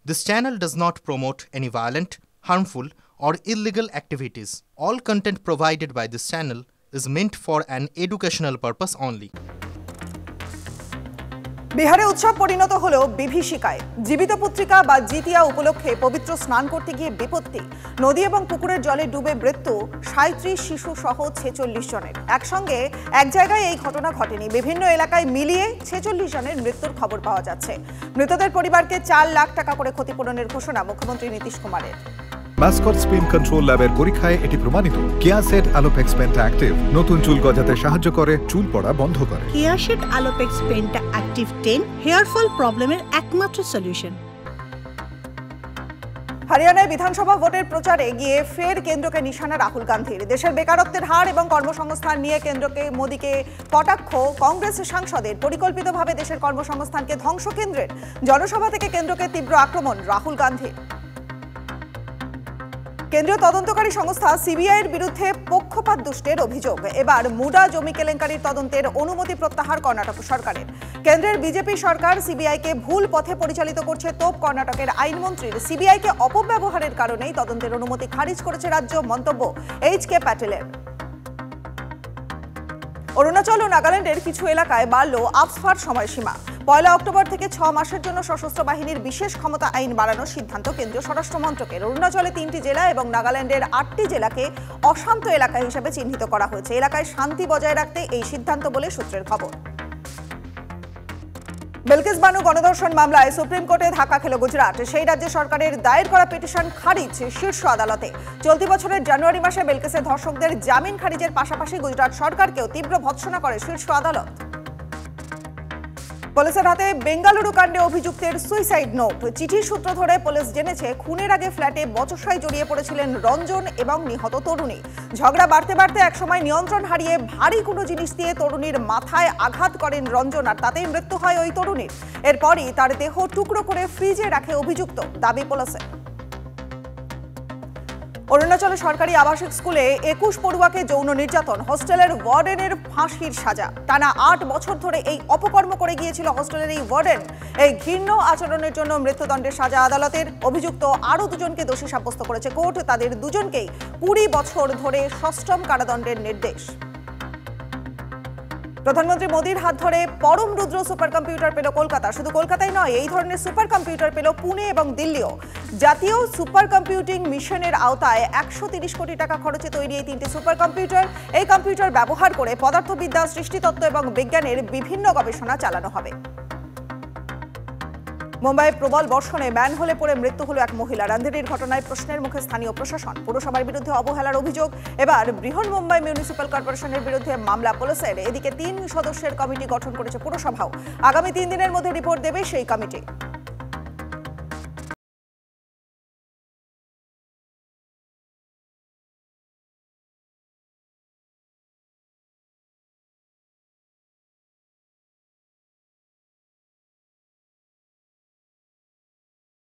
This channel does not promote any violent, harmful, or illegal activities. All content provided by this channel is meant for an educational purpose only. বিহারে উৎসব পরিণত হলো বিভীষিকায়। জীবিত পত্রিকা বা জিতিয়া উপলক্ষে পবিত্র স্নান করতে গিয়ে বিপত্তি। নদী এবং পুকুরের জলে ডুবে মৃত্যু ৩৭ শিশু সহ ৪৬ জনের। একসঙ্গে এক জায়গায় এই ঘটনা ঘটেনি, বিভিন্ন এলাকায় মিলিয়ে ৪৬ জনের মৃত্যুর খবর পাওয়া যাচ্ছে। মৃতদের পরিবারকে ৪ লাখ টাকা করে ক্ষতিপূরণের ঘোষণা মুখ্যমন্ত্রী নীতিশ কুমারের। মাস্কট স্পিন কন্ট্রোল ল্যাবের পরীক্ষায় এটি প্রমাণিত। কিয়াসেট আলোপেক্স পেন্টা অ্যাক্টিভ নতুন চুল গজাতে সাহায্য করে, চুল পড়া বন্ধ করে। কিয়াসেট Alopex penta active 10 hair fall প্রবলেমের একমাত্র সলিউশন। হরিয়ানায় বিধানসভা ভোটের প্রচারে গিয়ে ফের কেন্দ্রকে নিশানা রাহুল গান্ধীর। দেশের বেকারত্বের হার এবং কর্মসংস্থান নিয়ে কেন্দ্রকে মোদীকে কটাক্ষ কংগ্রেস সাংসদের। পরিকল্পিতভাবে দেশের কর্মসংস্থানকে ধ্বংস কেন্দ্রের। জনসভা থেকে কেন্দ্রকে তীব্র আক্রমণ রাহুল গান্ধীর। কেন্দ্রীয় তদন্তকারী সংস্থা সিবিআইয়ের বিরুদ্ধে পক্ষপাত দুষ্টের অভিযোগ। এবার মুডা জমি কেলেঙ্কারির তদন্তের অনুমতি প্রত্যাহার কর্ণাটক সরকারের। কেন্দ্রের বিজেপি সরকার সিবিআইকে ভুল পথে পরিচালিত করছে তোপ কর্ণাটকের আইনমন্ত্রীর। সিবিআইকে অপব্যবহারের কারণেই তদন্তের অনুমতি খারিজ করেছে রাজ্য, মন্তব্য এইচ.কে প্যাটেলের। অরুণাচল ও নাগাল্যান্ডের কিছু এলাকায় বাড়ল আফস্পার সময়সীমা। ১ অক্টোবর থেকে ৬ মাসের জন্য সশস্ত্র বাহিনীর বিশেষ ক্ষমতা আইন বাড়ানোর সিদ্ধান্ত কেন্দ্রীয় স্বরাষ্ট্র মন্ত্রকের। অরুণাচলে ৩টি জেলা এবং নাগাল্যান্ডের ৮টি জেলাকে অশান্ত এলাকা হিসেবে চিহ্নিত করা হয়েছে। এলাকায় শান্তি বজায় রাখতে এই সিদ্ধান্ত বলে সূত্রের খবর। বিলকিস বানু গণধর্ষণ মামলায় সুপ্রিম কোর্টে ধাক্কা খেল গুজরাট। সেই রাজ্য সরকারের দায়ের করা পিটিশন খারিজ শীর্ষ আদালতে। চলতি বছরের জানুয়ারি মাসে বিলকিসের ধর্ষকদের জামিন খারিজের পাশাপাশি গুজরাট সরকারকেও তীব্র ভৎসনা করে শীর্ষ আদালত। পুলিশের হাতে বেঙ্গালুরু কাণ্ডে অভিযুক্তের সুইসাইড নোট। চিঠির সূত্র ধরে পুলিশ জেনেছে খুনের আগে ফ্ল্যাটে বচসায় জড়িয়ে পড়েছিলেন রঞ্জন এবং নিহত তরুণী। ঝগড়া বাড়তে বাড়তে একসময় নিয়ন্ত্রণ হারিয়ে ভারী কোনো জিনিস দিয়ে তরুণীর মাথায় আঘাত করেন রঞ্জন, আর তাতেই মৃত্যু হয় ওই তরুণীর। এরপরই তার দেহ টুকরো করে ফ্রিজে রাখে অভিযুক্ত, দাবি পুলিশের। অরুণাচলে সরকারি আবাসিক স্কুলে ২১ পড়ুয়াকে যৌন নির্যাতন, হোস্টেলের ওয়ার্ডেনের ফাঁসির সাজা। টানা ৮ বছর ধরে এই অপকর্ম করে গিয়েছিল হোস্টেলের এই ওয়ার্ডেন। এই ঘৃণ্য আচরণের জন্য মৃত্যুদণ্ডের সাজা আদালতের। অভিযুক্ত আরও দুজনকে দোষী সাব্যস্ত করেছে কোর্ট। তাদের দুজনকেই ২০ বছর ধরে সশ্রম কারাদণ্ডের নির্দেশ। প্রধানমন্ত্রী মোদীর হাত ধরে পরম রুদ্র সুপার কম্পিউটার পেল কলকাতা। শুধু কলকাতায় নয়, এই ধরনের সুপার কম্পিউটার পেল পুনে এবং দিল্লিও। জাতীয় সুপার কম্পিউটিং মিশনের আওতায় ১৩০ কোটি টাকা খরচে তৈরি এই ৩টি সুপার কম্পিউটার। এই কম্পিউটার ব্যবহার করে পদার্থবিদ্যা, সৃষ্টিতত্ত্ব এবং বিজ্ঞানের বিভিন্ন গবেষণা চালানো হবে। মুম্বাইয়ে প্রবল বর্ষণে ম্যানহোলে পড়ে মৃত্যু হলো এক মহিলার। আন্ধেরির ঘটনায় প্রশ্নের মুখে স্থানীয় প্রশাসন। পুরসভার বিরুদ্ধে অবহেলার অভিযোগ। এবার বৃহন্মুম্বাই মিউনিসিপ্যাল কর্পোরেশনের বিরুদ্ধে মামলা পুলিশের। এদিকে ৩ সদস্যের কমিটি গঠন করেছে পুরসভাও। আগামী ৩ দিনের মধ্যে রিপোর্ট দেবে সেই কমিটি।